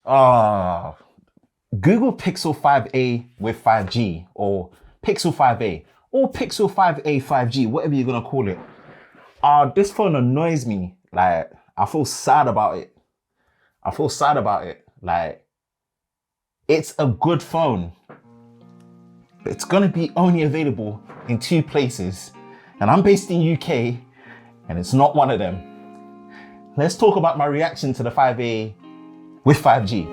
Google Pixel 5a with 5G, or Pixel 5a, or Pixel 5a 5G, whatever you're gonna call it. This phone annoys me. Like, I feel sad about it. Like, it's a good phone, but it's gonna be only available in 2 places. And I'm based in UK, and it's not one of them. Let's talk about my reaction to the 5a with 5G.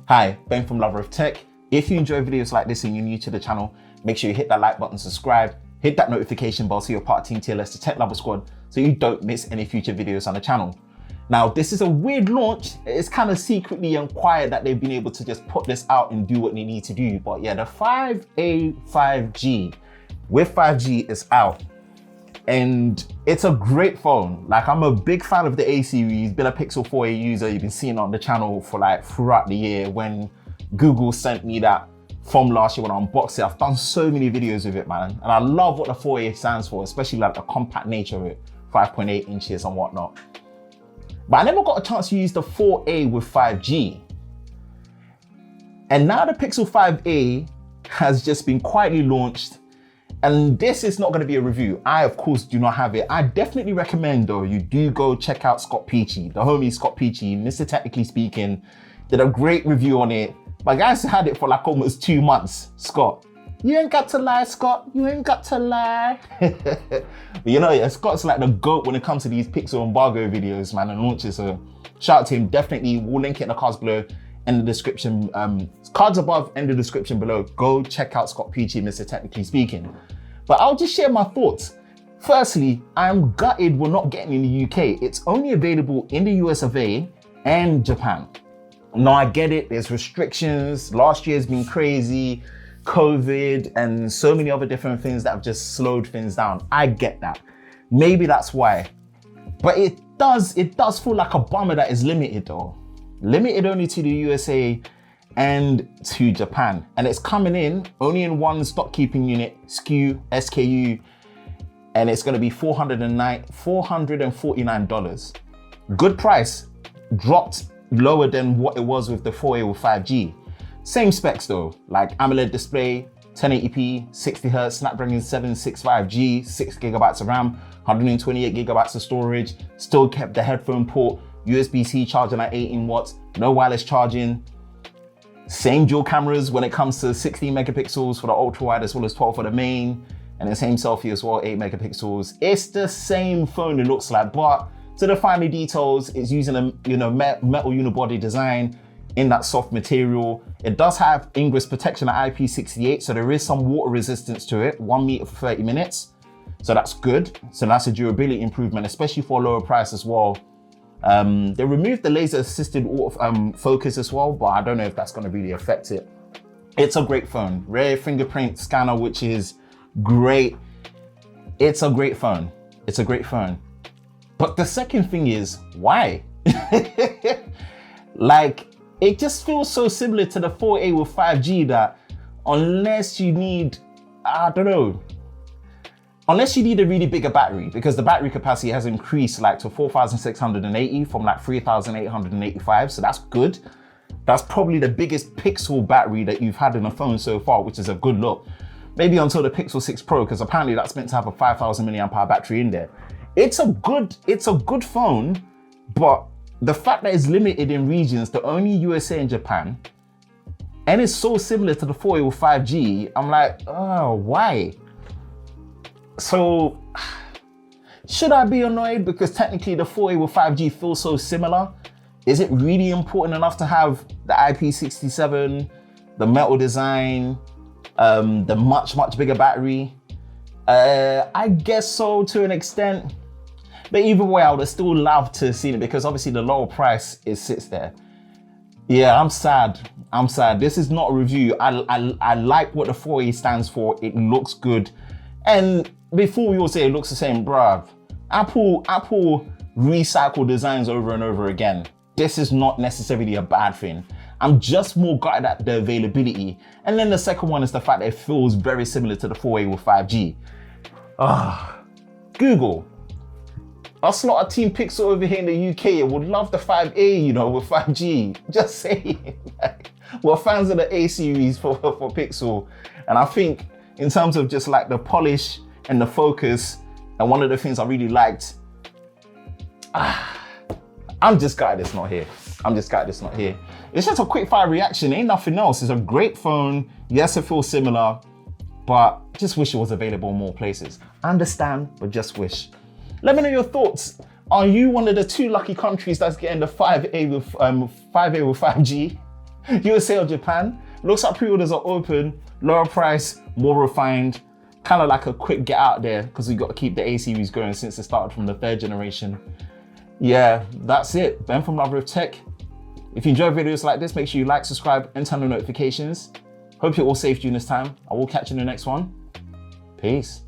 Hi, Ben from Lover of Tech. If you enjoy videos like this and you're new to the channel, make sure you hit that like button, subscribe, hit that notification bell so you're part of Team TLS, the Tech Lover Squad, so you don't miss any future videos on the channel. Now, this is a weird launch. It's kind of secretly and quiet that they've been able to just put this out and do what they need to do. But yeah, the 5a 5G with 5G is out. And it's a great phone. Like, I'm a big fan of the A series, been a Pixel 4a user. You've been seeing it on the channel for like throughout the year. When Google sent me that from last year when I unboxed it, I've done so many videos with it, man. And I love what the 4a stands for, especially like the compact nature of it, 5.8 inches and whatnot. But I never got a chance to use the 4a with 5G. And now the Pixel 5a has just been quietly launched. And this is not going to be a review. I, of course, do not have it. I definitely recommend, though, you do go check out Scott Peachy, the homie Scott Peachy, Mr. Technically Speaking, did a great review on it. My guys had it for like almost 2 months. Scott, you ain't got to lie, Scott. You ain't got to lie. But you know, yeah, Scott's like the GOAT when it comes to these Pixel embargo videos, man, and launches. So shout out to him. Definitely, we'll link it in the cards below, in the description. Cards above, in the description below. Go check out Scott Peachy, Mr. Technically Speaking. But I'll just share my thoughts. Firstly, I'm gutted we're not getting in the UK. It's only available in the US of A and Japan. Now, I get it, there's restrictions. Last year's been crazy, COVID, and so many other different things that have just slowed things down. I get that. Maybe that's why. But it does feel like a bummer that is limited though. Limited only to the USA and to Japan. And it's coming in only in one stock keeping unit, SKU, and it's gonna be $449. Good price, dropped lower than what it was with the 4a with 5G. Same specs though, like AMOLED display, 1080p, 60Hz, Snapdragon 765G, 6GB of RAM, 128GB of storage, still kept the headphone port, USB-C charging at 18 watts, no wireless charging. Same dual cameras when it comes to 16 megapixels for the ultra wide as well as 12 for the main, and the same selfie as well, 8 megapixels. It's the same phone it looks like, but to the finer details, it's using a metal unibody design in that soft material. It does have ingress protection at IP68, so there is some water resistance to it, 1 meter for 30 minutes. So that's good. So that's a durability improvement, especially for a lower price as well. They removed the laser assisted focus as well, but I don't know if that's going to really affect it. It's a great phone. Rear fingerprint scanner, which is great. It's a great phone. It's a great phone. But the second thing is, why? Like, it just feels so similar to the 4a with 5G that unless you need, I don't know, unless you need a really bigger battery, because the battery capacity has increased like to 4,680 from like 3,885, so that's good. That's probably the biggest Pixel battery that you've had in a phone so far, which is a good look. Maybe until the Pixel 6 Pro, because apparently that's meant to have a 5,000 milliamp hour battery in there. It's a good phone, but the fact that it's limited in regions to only USA and Japan, and it's so similar to the 4a with 5G, I'm like, oh, why? So, should I be annoyed because technically the 4a with 5G feels so similar? Is it really important enough to have the IP67, the metal design, the much bigger battery? I guess so to an extent. But either way, I would have still loved to have seen it because obviously the lower price, it sits there. Yeah, I'm sad. This is not a review. I like what the 4a stands for. It looks good. And before we all say it looks the same, bruv, Apple recycle designs over and over again. This is not necessarily a bad thing. I'm just more gutted at the availability. And then the second one is the fact that it feels very similar to the 4a with 5G. Google, Us lot of Team Pixel over here in the UK would love the 5A, you know, with 5G. Just saying. Like, we're fans of the A series for Pixel. And I think in terms of just like the polish and the focus, and one of the things I really liked, I'm just gutted it's not here. I'm just gutted it's not here. It's just a quick fire reaction, ain't nothing else. It's a great phone. Yes, it feels similar, but just wish it was available in more places. I understand, but just wish. Let me know your thoughts. Are you one of the 2 lucky countries that's getting the 5A with 5G? USA or Japan? Looks like pre-orders are open, lower price, more refined, kind of like a quick get out there because we got to keep the A series going since it started from the 3rd generation. Yeah, that's it. Ben from Lover of Tech. If you enjoy videos like this, make sure you like, subscribe, and turn on notifications. Hope you're all safe during this time. I will catch you in the next one. Peace.